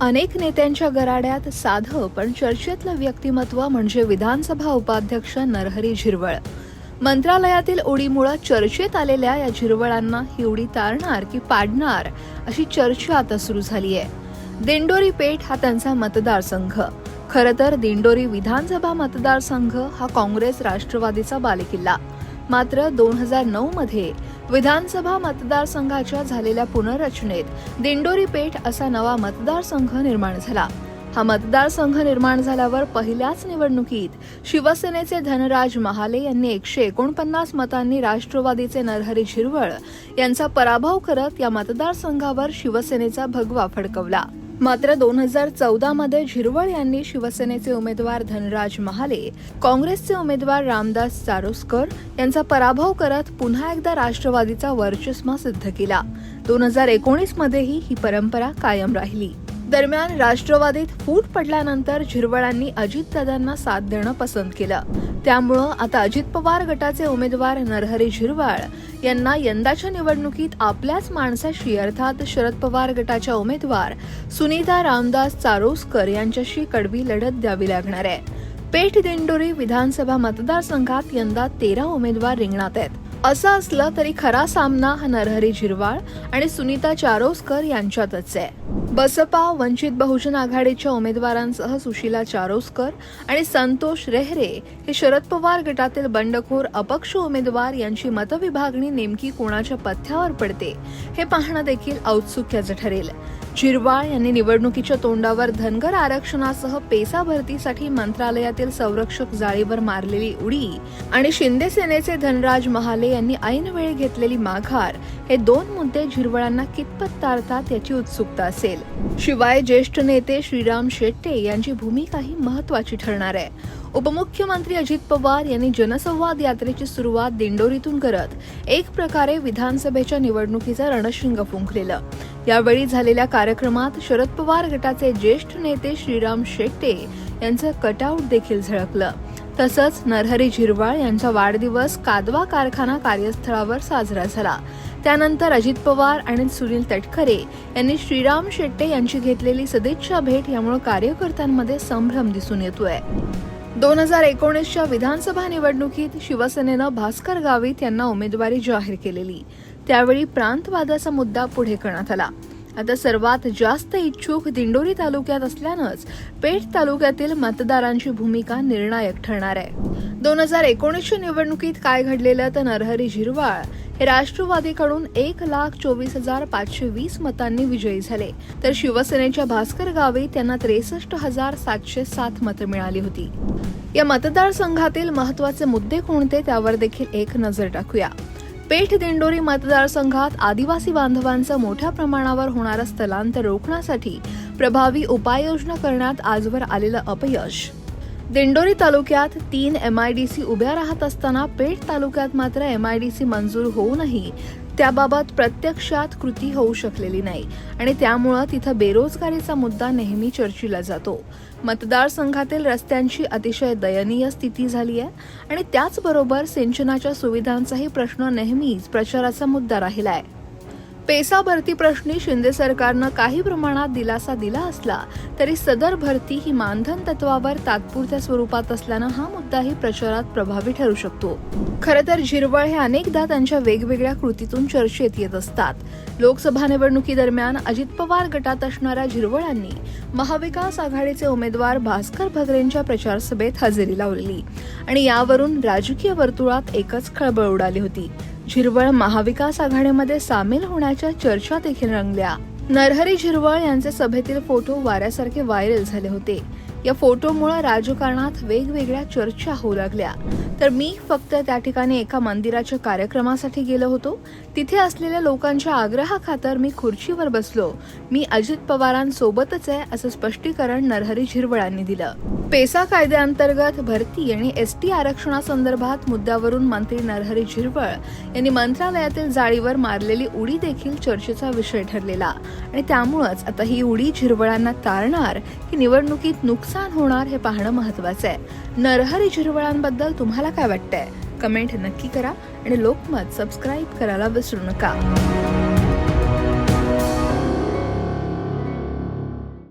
अनेक नेत्यांच्या गराड्यात साधं पण चर्चेतलं व्यक्तिमत्व म्हणजे विधानसभा उपाध्यक्ष नरहरी झिरवळ. मंत्रालयातील उडीमुळे चर्चेत आलेल्या या झिरवळांना ही उडी तारणार की पाडणार अशी चर्चा आता सुरू झाली आहे. दिंडोरी पेठ हा त्यांचा मतदारसंघ. खरं तर दिंडोरी विधानसभा मतदारसंघ हा काँग्रेस राष्ट्रवादीचा बालेकिल्ला. मात्र 2009 मध्ये विधानसभा मतदारसंघाच्या झालेल्या पुनर्रचनेत दिंडोरी पेठ असा नवा मतदारसंघ निर्माण झाला. हा मतदारसंघ निर्माण झाल्यावर पहिल्याच निवडणुकीत शिवसेनेचे धनराज महाले यांनी 149 मतांनी राष्ट्रवादीचे नरहरी झिरवळ यांचा पराभव करत या मतदारसंघावर शिवसेनेचा भगवा फडकवला. मात्र 2014 मध्ये झिरवळ यांनी शिवसेनेचे उमेदवार धनराज महाले, काँग्रेसचे उमेदवार रामदास चारोस्कर यांचा पराभव करत पुन्हा एकदा राष्ट्रवादीचा वर्चस्व सिद्ध केला. 2019 मध्येही ही परंपरा कायम राहिली. दरम्यान राष्ट्रवादीत फूट पडल्यानंतर झिरवळांनी अजितदादांना साथ देणं पसंत केलं. त्यामुळं आता अजित पवार गटाचे उमेदवार नरहरी झिरवळ यांना यंदाच्या निवडणुकीत आपल्याच माणसाशी अर्थात शरद पवार गटाच्या उमेदवार सुनीता रामदास चारोस्कर यांच्याशी कडवी लढत द्यावी लागणार आहे. पेठ दिंडोरी विधानसभा मतदारसंघात यंदा 13 उमेदवार रिंगणात आहेत. असं असलं तरी खरा सामना हा नरहरी झिरवळ आणि सुनीता चारोस्कर यांच्यातच आहे. बसपा, वंचित बहुजन आघाडीच्या उमेदवारांसह सुशीला चारोस्कर आणि संतोष रेहरे हे शरद पवार गटातील बंडखोर अपक्ष उमेदवार यांची मतविभागणी नेमकी कोणाच्या पथ्यावर पडते हे पाहणं देखील औत्सुक्याचं ठरेल. झिरवळ यांनी निवडणुकीच्या तोंडावर धनगर आरक्षणासह पेसा भरतीसाठी मंत्रालयातील संरक्षक जाळीवर मारलेली उडी आणि शिंदे सेनेचे धनराज महाले यांनी ऐनवेळी घेतलेली माघार हे दोन मुद्दे झिरवळांना कितपत तारतात याची उत्सुकता असेल. शिवाय ज्येष्ठ नेते श्रीराम शेट्टे यांची भूमिकाही महत्वाची ठरणार आहे. उपमुख्यमंत्री अजित पवार यांनी जनसंवाद यात्रेची सुरुवात दिंडोरीतून करत एक प्रकारे विधानसभेच्या निवडणुकीचं रणशिंग फुंकलेलं. यावेळी झालेल्या कार्यक्रमात शरद पवार गटाचे ज्येष्ठ नेते श्रीराम शेट्टे यांचं कटआउट देखील झळकलं. तसंच नरहरी झिरवळ यांचा वाढदिवस कादवा कारखाना कार्यस्थळावर साजरा झाला. त्यानंतर अजित पवार आणि सुनील तटकरे यांनी श्रीराम शेट्टे यांची घेतलेली सदिच्छा भेट यामुळे कार्यकर्त्यांमध्ये संभ्रम दिसून येतोय. 2019च्या विधानसभा निवडणुकीत शिवसेनेनं भास्कर गावित यांना उमेदवारी जाहीर केलेली. त्यावेळी प्रांतवादाचा मुद्दा पुढे करण्यात आला. आता सर्वात जास्त इच्छुक दिंडोरी तालुक्यात असल्यानंच पेठ तालुक्यातील मतदारांची भूमिका निर्णायक ठरणार आहे. 2019च्या निवडणुकीत काय घडलेलं तर नरहरी झिरवळ हे राष्ट्रवादीकडून 1,24,520 मतांनी विजयी झाले, तर शिवसेनेच्या भास्कर गावित यांना 63,707 मतं मिळाली होती. या मतदारसंघातील महत्वाचे मुद्दे कोणते त्यावर देखील एक नजर टाकूया. पेठ दिंडोरी मतदारसंघात आदिवासी बांधवांचं मोठ्या प्रमाणावर होणारं स्थलांतर रोखण्यासाठी प्रभावी उपाययोजना करण्यात आजवर आलेलं अपयश. दिंडोरी तालुक्यात 3 MIDC उभ्या राहत असताना पेठ तालुक्यात मात्र MIDC मंजूर होऊनही त्याबाबत प्रत्यक्षात कृती होऊ शकलेली नाही आणि त्यामुळं तिथं बेरोजगारीचा मुद्दा नेहमी चर्चीला जातो. मतदारसंघातील रस्त्यांची अतिशय दयनीय स्थिती झाली आहे आणि त्याचबरोबर सिंचनाच्या सुविधांचाही प्रश्न नेहमीच प्रचाराचा मुद्दा राहिला आहे. पेसा भरती प्रश्नी शिंदे सरकारनं काही प्रमाणात दिलासा दिला असला तरी सदर भरती ही मानधन तत्वावर तात्पुरत्या स्वरूपात असल्यानं हा मुद्दाही प्रचारात प्रभावी ठरू शकतो. खरं तर झिरवळ हे अनेकदा त्यांच्या वेगवेगळ्या कृतीतून चर्चेत येत असतात. लोकसभा निवडणुकीदरम्यान अजित पवार गटात असणाऱ्या झिरवळांनी महाविकास आघाडीचे उमेदवार भास्कर भगरेंच्या प्रचारसभेत हजेरी लावलेली आणि यावरून राजकीय वर्तुळात एकच खळबळ उडाली होती. झिरवळ महाविकास आघाडीमध्ये सामील होण्याच्या चर्चा देखील रंगल्या. नरहरी झिरवळ यांचे सभेतील फोटो वाऱ्यासारखे व्हायरल झाले होते. या फोटोमुळे राजकारणात वेगवेगळ्या चर्चा होऊ लागल्या. तर मी फक्त त्या ठिकाणी एका मंदिराच्या कार्यक्रमासाठी गेलो होतो. तिथे असलेल्या लोकांच्या आग्रहाखातर मी खुर्चीवर बसलो. मी अजित पवारांसोबतच आहे असं स्पष्टीकरण नरहरी झिरवळांनी दिलं. पेसा कायद्याअंतर्गत भरती आणि ST आरक्षणासंदर्भात मुद्द्यावरून मंत्री नरहरी झिरवळ यांनी मंत्रालयातील जाळीवर मारलेली उडी देखील चर्चेचा विषय ठरलेला आणि त्यामुळेच आता ही उडी झिरवळांना तारणार की निवडणुकीत नुकसान होणार हे पाहणं महत्वाचं आहे. नरहरी झिरवळांबद्दल तुम्हाला काय वाटतंय? कमेंट नक्की करा आणि लोकमत सबस्क्राईब करायला विसरू नका.